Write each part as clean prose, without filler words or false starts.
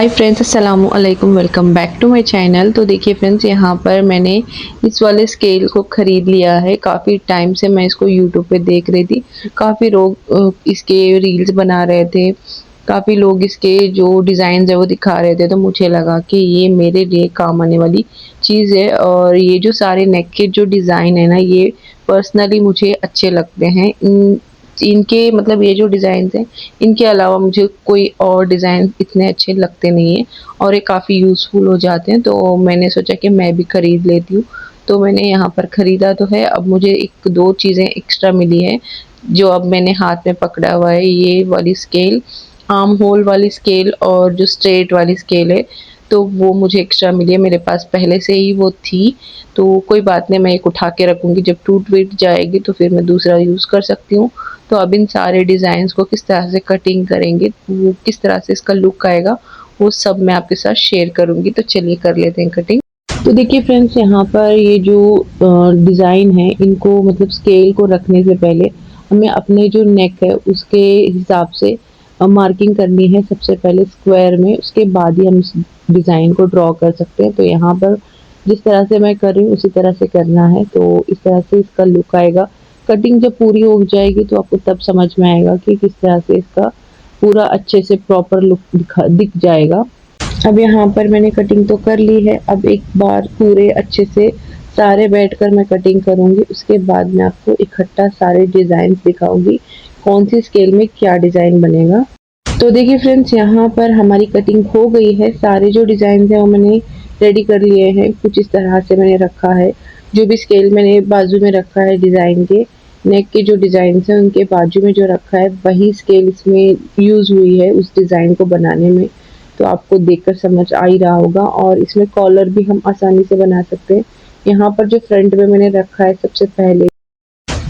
हाय friends, अस्सलाम वालेकुम। Welcome back to my channel. तो देखिए फ्रेंड्स, यहाँ पर मैंने इस वाले स्केल को ख़रीद लिया है। काफ़ी टाइम से मैं इसको यूट्यूब पे देख रही थी। काफ़ी लोग इसके रील्स बना रहे थे, काफ़ी लोग इसके जो डिज़ाइन है वो दिखा रहे थे। तो मुझे लगा कि ये मेरे लिए काम आने वाली चीज़ है। और ये जो सारे नेक के जो डिज़ाइन है ना, ये पर्सनली मुझे अच्छे लगते हैं। इनके मतलब ये जो डिज़ाइन हैं, इनके अलावा मुझे कोई और डिज़ाइन इतने अच्छे लगते नहीं हैं और ये काफ़ी यूज़फुल हो जाते हैं। तो मैंने सोचा कि मैं भी ख़रीद लेती हूँ। तो मैंने यहाँ पर ख़रीदा तो है। अब मुझे 1-2 चीज़ें एक्स्ट्रा मिली हैं जो अब मैंने हाथ में पकड़ा हुआ है। ये वाली स्केल, आर्म होल वाली स्केल और जो स्ट्रेट वाली स्केल है, तो वो मुझे एक्स्ट्रा मिली है। मेरे पास पहले से ही वो थी, तो कोई बात नहीं, मैं एक उठा के रखूँगी। जब टूट-वूट जाएगी तो फिर मैं दूसरा यूज़ कर सकती हूँ। तो अब इन सारे डिज़ाइंस को किस तरह से कटिंग करेंगे, वो किस तरह से इसका लुक आएगा, वो सब मैं आपके साथ शेयर करूँगी। तो चलिए कर लेते हैं कटिंग। तो देखिए फ्रेंड्स, यहाँ पर ये जो डिज़ाइन है, इनको मतलब स्केल को रखने से पहले हमें अपने जो नेक है उसके हिसाब से मार्किंग करनी है सबसे पहले स्क्वायर में। उसके बाद ही हम इस डिज़ाइन को ड्रॉ कर सकते हैं। तो यहाँ पर जिस तरह से मैं कर रही हूँ उसी तरह से करना है। तो इस तरह से इसका लुक आएगा। कटिंग जब पूरी हो जाएगी तो आपको तब समझ में आएगा कि किस तरह से इसका पूरा अच्छे से प्रॉपर लुक दिख जाएगा। अब यहाँ पर मैंने कटिंग तो कर ली है। अब एक बार पूरे अच्छे से सारे बैठकर मैं कटिंग करूँगी। उसके बाद मैं आपको इकट्ठा सारे डिज़ाइन दिखाऊंगी, कौन सी स्केल में क्या डिज़ाइन बनेगा। तो देखिए फ्रेंड्स, यहाँ पर हमारी कटिंग हो गई है। सारे जो डिज़ाइन हैं वो मैंने रेडी कर लिए हैं। कुछ इस तरह से मैंने रखा है। जो भी स्केल मैंने बाजू में रखा है डिज़ाइन के, नेक के जो डिज़ाइन हैं उनके बाजू में जो रखा है, वही स्केल इसमें यूज़ हुई है उस डिज़ाइन को बनाने में। तो आपको देखकर समझ आ ही रहा होगा। और इसमें कॉलर भी हम आसानी से बना सकते हैं। यहाँ पर जो फ्रंट में मैंने रखा है सबसे पहले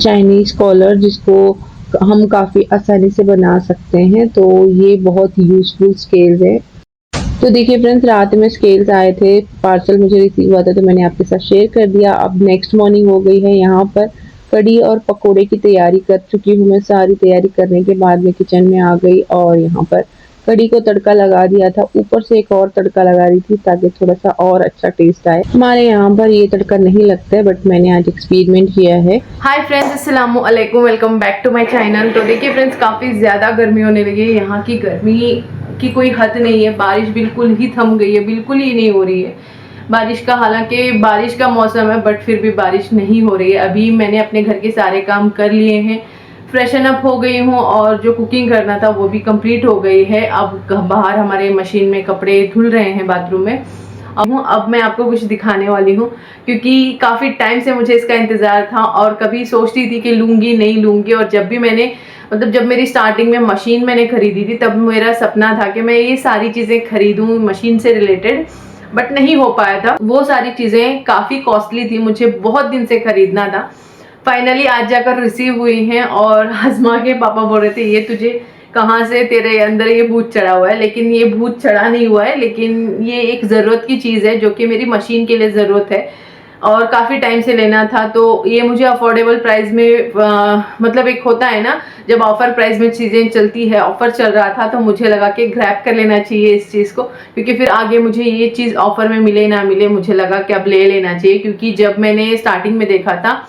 चाइनीज़ कॉलर, जिसको हम काफ़ी आसानी से बना सकते हैं। तो ये बहुत यूज़फुल स्केल्स है। तो देखिए फ्रेंड्स, रात में स्केल्स आए थे, पार्सल मुझे रिसीव हुआ था, तो मैंने आपके साथ शेयर कर दिया। अब नेक्स्ट मॉर्निंग हो गई है। यहाँ पर कढ़ी और पकोड़े की तैयारी कर चुकी हूँ मैं। सारी तैयारी करने के बाद मैं किचन में आ गई और यहाँ पर कढ़ी को तड़का लगा दिया था। ऊपर से एक और तड़का लगा रही थी ताकि थोड़ा सा और अच्छा टेस्ट आए। हमारे यहाँ पर ये तड़का नहीं लगता है, बट मैंने आज एक्सपेरिमेंट किया है। हाय फ्रेंड्स, अस्सलाम वालेकुम। Welcome back to my channel. तो देखिए फ्रेंड्स, काफ़ी ज़्यादा गर्मी होने लगी है। यहाँ की गर्मी की कोई हद नहीं है। बारिश बिल्कुल ही थम गई है, बिल्कुल ही नहीं हो रही है बारिश का। हालांकि बारिश का मौसम है, बट फिर भी बारिश नहीं हो रही है। अभी मैंने अपने घर के सारे काम कर लिए हैं, फ्रेशन अप हो गई हूँ और जो कुकिंग करना था वो भी कंप्लीट हो गई है। अब बाहर हमारे मशीन में कपड़े धुल रहे हैं बाथरूम में। अब मैं आपको कुछ दिखाने वाली हूँ, क्योंकि काफ़ी टाइम से मुझे इसका इंतज़ार था और कभी सोचती थी कि लूँगी नहीं लूँगी। और जब भी मैंने मतलब जब मेरी स्टार्टिंग में मशीन मैंने खरीदी थी, तब मेरा सपना था कि मैं ये सारी चीज़ें खरीदूँ मशीन से रिलेटेड, बट नहीं हो पाया था। वो सारी चीज़ें काफ़ी कॉस्टली थी, मुझे बहुत दिन से खरीदना था। फाइनली आज जाकर रिसीव हुई हैं। और हजमा के पापा बोल रहे थे, ये तुझे कहाँ से, तेरे अंदर ये भूत चढ़ा हुआ है। लेकिन ये भूत चढ़ा नहीं हुआ है, लेकिन ये एक ज़रूरत की चीज़ है जो कि मेरी मशीन के लिए ज़रूरत है और काफ़ी टाइम से लेना था। तो ये मुझे अफोर्डेबल प्राइस में मतलब एक होता है ना, जब ऑफर प्राइस में चीज़ें चलती है, ऑफर चल रहा था, तो मुझे लगा कि ग्रैब कर लेना चाहिए इस चीज़ को, क्योंकि फिर आगे मुझे ये चीज़ ऑफर में मिले ना मिले, मुझे लगा कि अब ले लेना चाहिए। क्योंकि जब मैंने स्टार्टिंग में देखा था,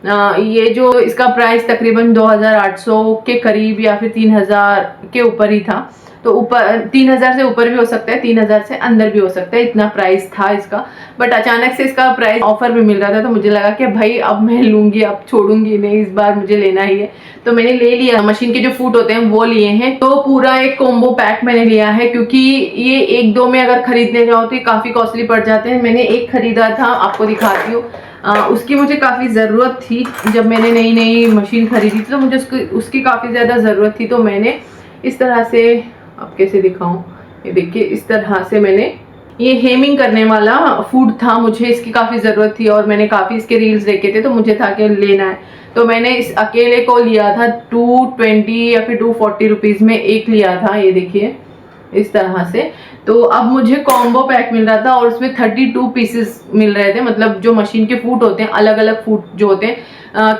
ये जो इसका प्राइस तकरीबन 2800 के करीब या फिर 3000 के ऊपर ही था। तो ऊपर 3000 से ऊपर भी हो सकता है, 3000 से अंदर भी हो सकता है, इतना प्राइस था इसका। बट अचानक से इसका प्राइस ऑफर में मिल रहा था, तो मुझे लगा कि भाई अब मैं लूंगी, अब छोड़ूंगी नहीं, इस बार मुझे लेना ही है। तो मैंने ले लिया। मशीन के जो फूट होते हैं वो लिए हैं। तो पूरा एक कॉम्बो पैक मैंने लिया है, क्योंकि ये एक दो में अगर खरीदने जाओ तो ये काफ़ी कॉस्टली पड़ जाते हैं। मैंने एक खरीदा था, आपको दिखाती हूँ। उसकी मुझे काफ़ी ज़रूरत थी। जब मैंने नई नई मशीन खरीदी थी तो मुझे उसकी काफ़ी ज़्यादा ज़रूरत थी। तो मैंने इस तरह से, अब कैसे दिखाऊं, ये देखिए इस तरह से मैंने, ये हेमिंग करने वाला फूड था, मुझे इसकी काफ़ी ज़रूरत थी और मैंने काफ़ी इसके रील्स देखे थे, तो मुझे था कि लेना है। तो मैंने इस अकेले को लिया था 220 या फिर 240 रुपीज़ में एक लिया था। ये देखिए इस तरह से। तो अब मुझे कॉम्बो पैक मिल रहा था और उसमें 32 पीसेस मिल रहे थे। मतलब जो मशीन के फूट होते हैं, अलग अलग फूट जो होते हैं,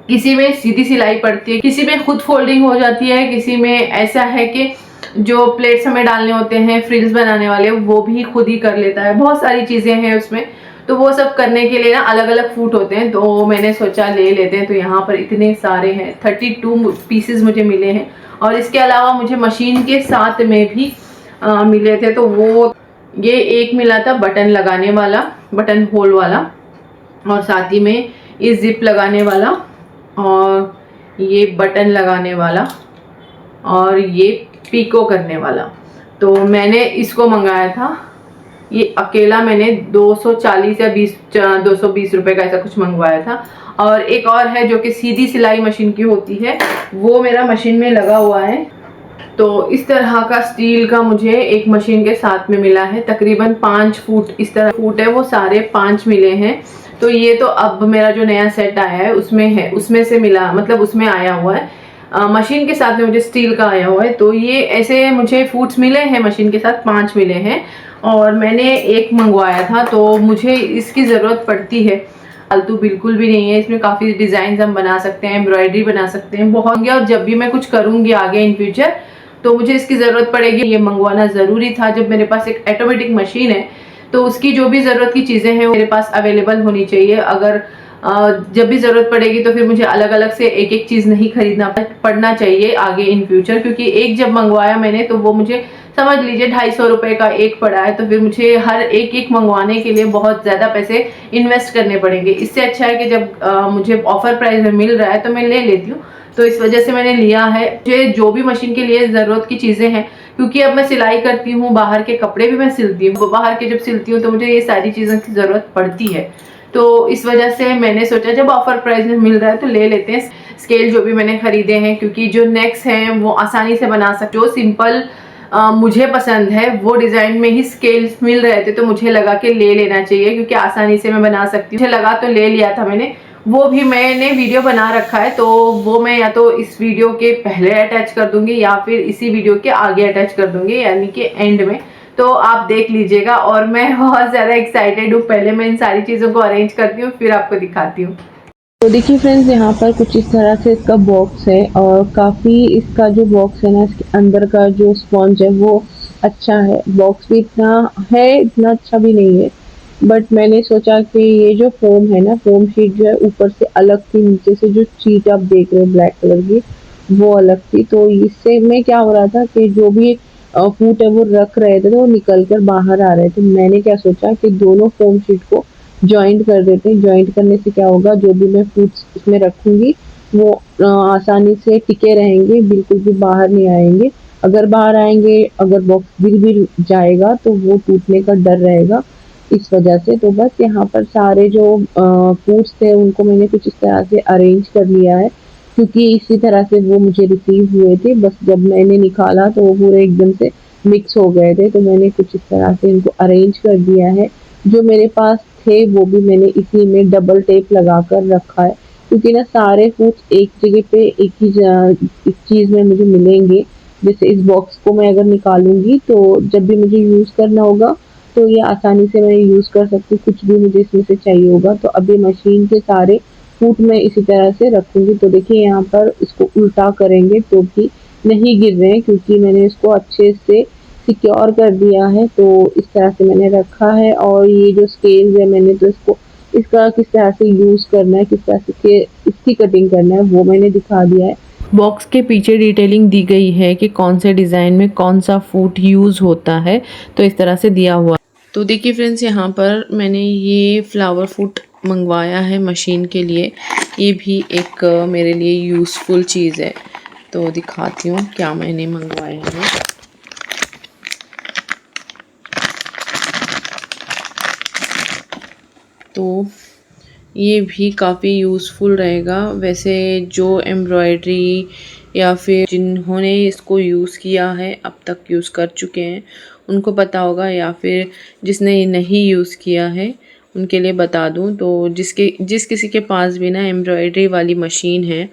किसी में सीधी सिलाई पड़ती है, किसी में खुद फोल्डिंग हो जाती है, किसी में ऐसा है कि जो प्लेट्स हमें डालने होते हैं फ्रिल्स बनाने वाले, वो भी खुद ही कर लेता है। बहुत सारी चीज़ें हैं उसमें, तो वो सब करने के लिए ना अलग अलग फूट होते हैं, तो मैंने सोचा ले लेते हैं। तो यहाँ पर इतने सारे हैं, 32 पीसेस मुझे मिले हैं। और इसके अलावा मुझे मशीन के साथ में भी मिले थे। तो वो ये एक मिला था बटन लगाने वाला, बटन होल वाला, और साथ ही में ये जिप लगाने वाला, और ये बटन लगाने वाला, और ये पीको करने वाला। तो मैंने इसको मंगाया था, ये अकेला मैंने 240 या 220 रुपए का ऐसा कुछ मंगवाया था। और एक और है जो कि सीधी सिलाई मशीन की होती है, वो मेरा मशीन में लगा हुआ है। तो इस तरह का स्टील का मुझे एक मशीन के साथ में मिला है। तकरीबन 5 फुट इस तरह फुट है, वो सारे 5 मिले हैं। तो ये तो अब मेरा जो नया सेट आया है उसमें है, उसमें से मिला, मतलब उसमें आया हुआ है। मशीन के साथ में मुझे स्टील का आया हुआ है। तो ये ऐसे मुझे फूड्स मिले हैं, मशीन के साथ 5 मिले हैं, और मैंने एक मंगवाया था। तो मुझे इसकी ज़रूरत पड़ती है, फालतू बिल्कुल भी नहीं है। इसमें काफ़ी डिज़ाइन हम बना सकते हैं, एम्ब्रॉयडरी बना सकते हैं, बहुत। और जब भी मैं कुछ करूँगी आगे इन फ्यूचर, तो मुझे इसकी ज़रूरत पड़ेगी। ये मंगवाना ज़रूरी था। जब मेरे पास एक ऑटोमेटिक मशीन है तो उसकी जो भी ज़रूरत की चीज़ें हैं मेरे पास अवेलेबल होनी चाहिए। अगर जब भी ज़रूरत पड़ेगी तो फिर मुझे अलग अलग से एक एक चीज़ नहीं खरीदना पड़ना चाहिए आगे इन फ्यूचर। क्योंकि एक जब मंगवाया मैंने तो वो मुझे समझ लीजिए 250 रुपये का एक पड़ा है। तो फिर मुझे हर एक एक मंगवाने के लिए बहुत ज़्यादा पैसे इन्वेस्ट करने पड़ेंगे। इससे अच्छा है कि जब मुझे ऑफर प्राइस में मिल रहा है तो मैं ले लेती हूँ। तो इस वजह से मैंने लिया है। मुझे जो भी मशीन के लिए ज़रूरत की चीज़ें हैं, क्योंकि अब मैं सिलाई करती हूँ, बाहर के कपड़े भी मैं सिलती हूँ, बाहर के जब सिलती हूँ तो मुझे ये सारी चीज़ों की ज़रूरत पड़ती है। तो इस वजह से मैंने सोचा जब ऑफर प्राइस में मिल रहा है तो ले लेते हैं। स्केल जो भी मैंने खरीदे हैं, क्योंकि जो नेक्स हैं वो आसानी से बना सकते, जो सिंपल मुझे पसंद है वो डिज़ाइन में ही स्केल्स मिल रहे थे, तो मुझे लगा कि ले लेना चाहिए, क्योंकि आसानी से मैं बना सकती हूँ। मुझे लगा तो ले लिया था मैंने। वो भी मैंने वीडियो बना रखा है, तो वो मैं या तो इस वीडियो के पहले अटैच कर दूंगी या फिर इसी वीडियो के आगे अटैच कर दूंगी, यानी कि एंड में। तो आप देख लीजिएगा। और मैं बहुत ज़्यादा एक्साइटेड हूँ। पहले मैं इन सारी चीज़ों को अरेंज करती हूँ, फिर आपको दिखाती हूँ। तो देखिए फ्रेंड्स, यहाँ पर कुछ इस तरह से इसका बॉक्स है, और काफ़ी इसका जो बॉक्स है ना, इसके अंदर का जो स्पॉन्ज है वो अच्छा है। बॉक्स भी इतना है, इतना अच्छा भी नहीं है, बट मैंने सोचा कि ये जो फोम है ना, फोम शीट जो है ऊपर से अलग थी, नीचे से जो शीट आप देख रहे हो ब्लैक कलर की वो अलग थी। तो इससे में क्या हो रहा था कि जो भी फूट है वो रख रहे थे तो वो निकल कर बाहर आ रहे थे। मैंने क्या सोचा कि दोनों फोम शीट को जॉइंट कर देते हैं। जॉइंट करने से क्या होगा, जो भी मैं फूड्स इसमें रखूंगी वो आसानी से टिके रहेंगे, बिल्कुल भी बाहर नहीं आएंगे। अगर बाहर आएंगे, अगर बॉक्स गिर भी जाएगा तो वो टूटने का डर रहेगा, इस वजह से। तो बस यहाँ पर सारे जो फूड्स थे उनको मैंने कुछ इस तरह से अरेंज कर लिया है, क्योंकि इसी तरह से वो मुझे रिसीव हुए थे। बस जब मैंने निकाला तो वो पूरे एकदम से मिक्स हो गए थे, तो मैंने कुछ इस तरह से इनको अरेंज कर दिया है। जो मेरे पास थे वो भी मैंने इसी में डबल टेप लगा कर रखा है, क्योंकि ना सारे फूड्स एक जगह पे एक ही इस चीज़ में मुझे मिलेंगे। जैसे इस बॉक्स को मैं अगर निकालूंगी तो जब भी मुझे यूज़ करना होगा तो ये आसानी से मैं यूज़ कर सकती हूँ, कुछ भी मुझे इसमें से चाहिए होगा। तो अभी मशीन के सारे फूड मैं इसी तरह से रखूंगी। तो देखिए यहाँ पर इसको उल्टा करेंगे तो भी नहीं गिर रहे हैं, क्योंकि मैंने इसको अच्छे से सिक्योर कर दिया है। तो इस तरह से मैंने रखा है। और ये जो स्केल है, मैंने तो इसको इसका किस तरह से यूज़ करना है, किस तरह से इसकी कटिंग करना है वो मैंने दिखा दिया है। बॉक्स के पीछे डिटेलिंग दी गई है कि कौन से डिज़ाइन में कौन सा फूड यूज़ होता है, तो इस तरह से दिया हुआ। तो देखिए फ्रेंड्स, यहाँ पर मैंने ये फ्लावर फूड मंगवाया है मशीन के लिए। ये भी एक मेरे लिए यूज़फुल चीज़ है। तो दिखाती हूँ क्या मैंने मंगवाया है। तो ये भी काफ़ी यूज़फुल रहेगा। वैसे जो एम्ब्रॉयडरी या फिर जिन्होंने इसको यूज़ किया है, अब तक यूज़ कर चुके हैं, उनको पता होगा, या फिर जिसने नहीं यूज़ किया है उनके लिए बता दूं। तो जिस किसी के पास भी ना एम्ब्रॉयडरी वाली मशीन है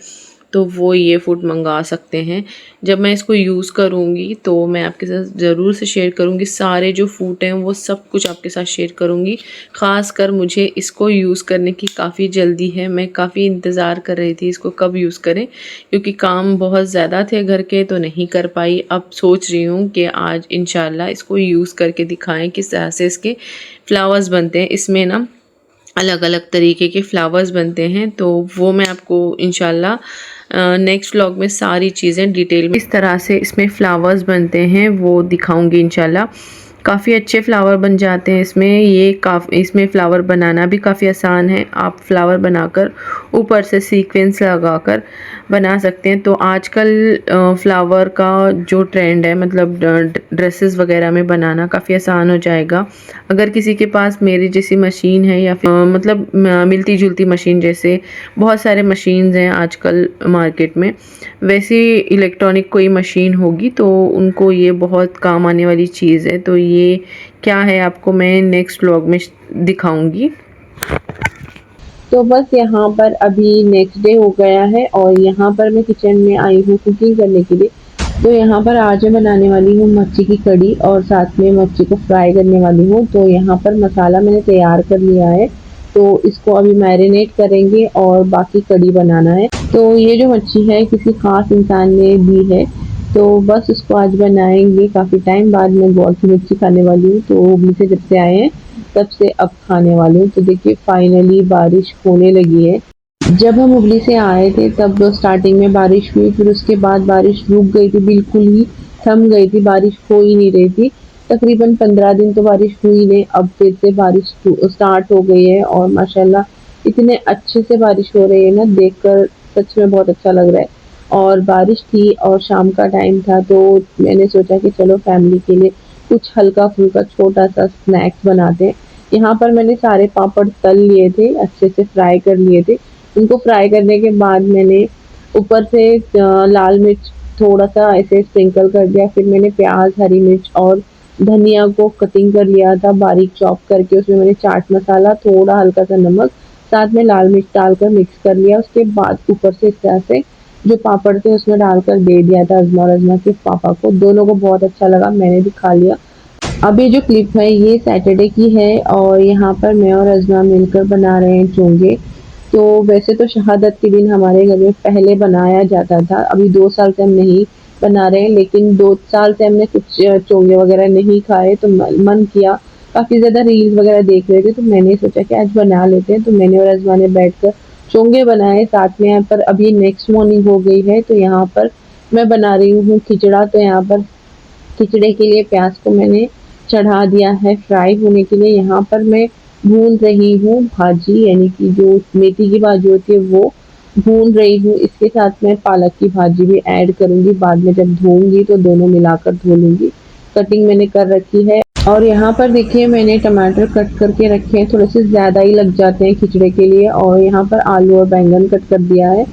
तो वो ये फूड मंगा सकते हैं। जब मैं इसको यूज़ करूँगी तो मैं आपके साथ ज़रूर से शेयर करूँगी, सारे जो फूड हैं वो सब कुछ आपके साथ शेयर करूँगी। ख़ासकर मुझे इसको यूज़ करने की काफ़ी जल्दी है, मैं काफ़ी इंतज़ार कर रही थी इसको कब यूज़ करें, क्योंकि काम बहुत ज़्यादा थे घर के तो नहीं कर पाई। अब सोच रही हूँ कि आज इंशाल्लाह इसको यूज़ करके दिखाएं किस तरह से इसके फ्लावर्स बनते हैं। इसमें ना अलग अलग तरीके के फ्लावर्स बनते हैं, तो वो मैं आपको इंशाल्लाह नेक्स्ट व्लॉग में सारी चीज़ें डिटेल में इस तरह से इसमें फ्लावर्स बनते हैं वो दिखाऊंगी इंशाल्लाह। काफ़ी अच्छे फ्लावर बन जाते हैं इसमें। इसमें फ़्लावर बनाना भी काफ़ी आसान है। आप फ्लावर बनाकर ऊपर से सीक्वेंस लगाकर बना सकते हैं। तो आजकल फ्लावर का जो ट्रेंड है, मतलब ड्रेसेस वगैरह में बनाना काफ़ी आसान हो जाएगा अगर किसी के पास मेरी जैसी मशीन है, या फिर मतलब मिलती जुलती मशीन, जैसे बहुत सारे मशीन्स हैं आजकल मार्केट में, वैसी इलेक्ट्रॉनिक कोई मशीन होगी तो उनको ये बहुत काम आने वाली चीज़ है। तो ये क्या है आपको मैं नेक्स्ट व्लॉग में दिखाऊंगी। तो बस यहाँ पर अभी नेक्स्ट डे हो गया है और यहाँ पर मैं किचन में आई हूँ कुकिंग करने के लिए। तो यहाँ पर आज मैं बनाने वाली हूँ मच्छी की कड़ी और साथ में मच्छी को फ्राई करने वाली हूँ। तो यहाँ पर मसाला मैंने तैयार कर लिया है, तो इसको अभी मैरिनेट करेंगे और बाकी कड़ी बनाना है। तो ये जो मच्छी है किसी खास इंसान ने दी है, तो बस उसको आज बनाएंगे। काफ़ी टाइम बाद मैं गोवा की मच्छी खाने वाली हूँ, तो हुबली से जब से आए हैं तब से अब खाने वाली हूँ। तो देखिए फाइनली बारिश होने लगी है। जब हम हुबली से आए थे तब स्टार्टिंग में बारिश हुई, फिर उसके बाद बारिश रुक गई थी, बिल्कुल ही थम गई थी, बारिश हो ही नहीं रही थी। तकरीबन 15 दिन तो बारिश हुई नहीं, अब फिर से बारिश स्टार्ट हो गई है और माशाल्लाह इतने अच्छे से बारिश हो रही है ना, देखकर सच में बहुत अच्छा लग रहा है। और बारिश थी और शाम का टाइम था, तो मैंने सोचा कि चलो फैमिली के लिए कुछ हल्का फुल्का छोटा सा स्नैक्स बनाते हैं। यहाँ पर मैंने सारे पापड़ तल लिए थे, अच्छे से फ्राई कर लिए थे। उनको फ्राई करने के बाद मैंने ऊपर से लाल मिर्च थोड़ा सा ऐसे स्प्रिंकल कर दिया। फिर मैंने प्याज, हरी मिर्च और धनिया को कटिंग कर लिया था बारीक चॉप करके। उसमें मैंने चाट मसाला, थोड़ा हल्का सा नमक, साथ में लाल मिर्च डालकर मिक्स कर लिया। उसके बाद ऊपर से इस तरह से जो पापड़ थे उसमें डालकर दे दिया था अजमा और अजमा के पापा को। दोनों को बहुत अच्छा लगा, मैंने भी खा लिया। अब ये जो क्लिप है ये सैटरडे की है और यहाँ पर मैं और अजमा मिलकर बना रहे हैं चोंगे। तो वैसे तो शहादत के दिन हमारे घर में पहले बनाया जाता था, अभी 2 साल से हम नहीं बना रहे हैं, लेकिन 2 साल से हमने कुछ चोंगे वगैरह नहीं खाए, तो मन किया। काफ़ी ज़्यादा रील्स वगैरह देख रहे थे तो मैंने सोचा कि आज बना लेते हैं। तो मैंने और अजमा ने बैठकर चोंगे बनाए साथ में। यहाँ पर अभी नेक्स्ट मॉर्निंग हो गई है, तो यहाँ पर मैं बना रही हूँ खिचड़ा। तो यहाँ पर खिचड़े के लिए प्याज को मैंने चढ़ा दिया है फ्राई होने के लिए। यहाँ पर मैं भून रही हूँ भाजी, यानी कि जो मेथी की भाजी होती है वो भून रही हूँ। इसके साथ मैं पालक की भाजी भी ऐड करूँगी, बाद में जब धोऊंगी तो दोनों मिलाकर धो लूँगी। कटिंग मैंने कर रखी है। और यहाँ पर देखिए मैंने टमाटर कट करके रखे हैं, थोड़े से ज़्यादा ही लग जाते हैं खिचड़े के लिए। और यहाँ पर आलू और बैंगन कट कर दिया है।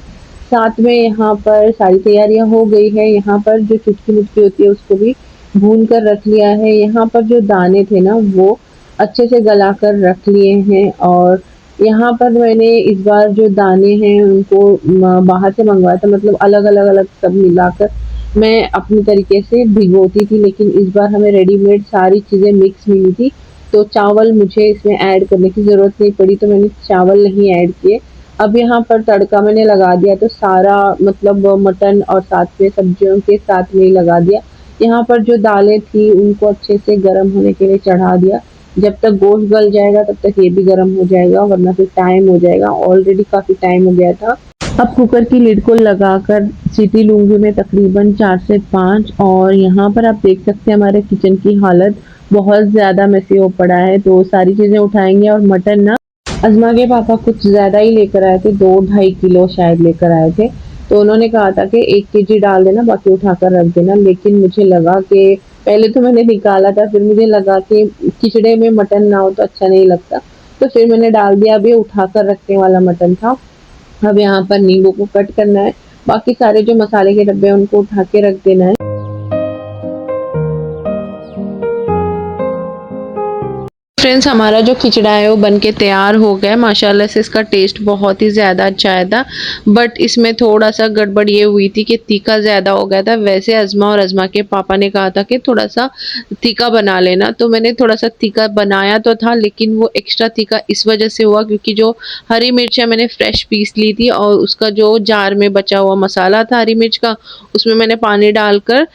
साथ में यहाँ पर सारी तैयारियां हो गई है। यहाँ पर जो चुटकी मुटकी होती है उसको भी भून कर रख लिया है। यहाँ पर जो दाने थे ना वो अच्छे से गला कर रख लिए हैं। और यहाँ पर मैंने इस बार जो दाने हैं उनको बाहर से मंगवाया था, मतलब अलग सब मिलाकर मैं अपने तरीके से भिगोती थी, लेकिन इस बार हमें रेडीमेड सारी चीज़ें मिक्स मिली थी, तो चावल मुझे इसमें ऐड करने की ज़रूरत नहीं पड़ी, तो मैंने चावल नहीं ऐड किए। अब यहाँ पर तड़का मैंने लगा दिया, तो सारा मतलब मटन और साथ में सब्जियों के साथ में ही लगा दिया। यहाँ पर जो दालें थी उनको अच्छे से गर्म होने के लिए चढ़ा दिया। जब तक गोश्त गल जाएगा तब तक ये भी गर्म हो जाएगा, वरना फिर टाइम हो जाएगा। ऑलरेडी काफ़ी टाइम हो गया था। अब कुकर की लिड को लगाकर सीटी लूँगी मैं तकरीबन 4 से 5। और यहाँ पर आप देख सकते हैं हमारे किचन की हालत बहुत ज़्यादा मेसी हो पड़ा है। तो सारी चीज़ें उठाएंगे और मटन ना अजमा के पापा कुछ ज़्यादा ही लेकर आए थे, 2-2.5 किलो शायद लेकर आए थे। तो उन्होंने कहा था कि 1 केजी डाल देना, बाकी उठाकर रख देना। लेकिन मुझे लगा कि पहले तो मैंने निकाला था, फिर मुझे लगा कि खिचड़े में मटन ना हो तो अच्छा नहीं लगता, तो फिर मैंने डाल दिया। अब ये उठाकर रखने वाला मटन था। अब यहाँ पर नींबू को कट करना है, बाकी सारे जो मसाले के डब्बे हैं उनको उठा के रख देना है। फ्रेंड्स हमारा जो खिचड़ा है वो बनके तैयार हो गया है। माशाल्लाह से इसका टेस्ट बहुत ही ज़्यादा अच्छा आया था, बट इसमें थोड़ा सा गड़बड़ ये हुई थी कि तीखा ज़्यादा हो गया था। वैसे अज़मा और अज़मा के पापा ने कहा था कि थोड़ा सा तीखा बना लेना, तो मैंने थोड़ा सा तीखा बनाया तो था, लेकिन वो एक्स्ट्रा तीखा इस वजह से हुआ क्योंकि जो हरी मिर्च है मैंने फ्रेश पीस ली थी और उसका जो जार में बचा हुआ मसाला था हरी मिर्च का, उसमें मैंने पानी डालकर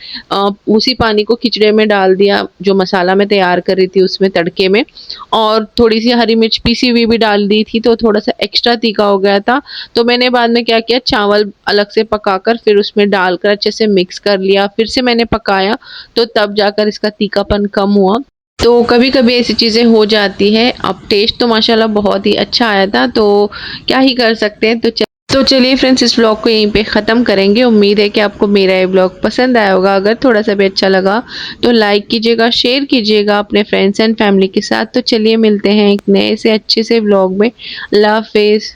उसी पानी को खिचड़े में डाल दिया जो मसाला मैं तैयार कर रही थी उसमें तड़के में, और थोड़ी सी हरी मिर्च पीसी हुई भी डाल दी थी, तो थोड़ा सा एक्स्ट्रा तीखा हो गया था। तो मैंने बाद में क्या किया, चावल अलग से पकाकर फिर उसमें डालकर अच्छे से मिक्स कर लिया, फिर से मैंने पकाया, तो तब जाकर इसका तीखापन कम हुआ। तो कभी कभी ऐसी चीज़ें हो जाती है। अब टेस्ट तो माशाल्लाह बहुत ही अच्छा आया था, तो क्या ही कर सकते हैं। तो चलिए फ्रेंड्स, इस ब्लॉग को यहीं पे ख़त्म करेंगे। उम्मीद है कि आपको मेरा ये ब्लॉग पसंद आया होगा। अगर थोड़ा सा भी अच्छा लगा तो लाइक कीजिएगा, शेयर कीजिएगा अपने फ्रेंड्स एंड फैमिली के साथ। तो चलिए मिलते हैं एक नए से अच्छे से ब्लॉग में। अल्लाह हाफिज़।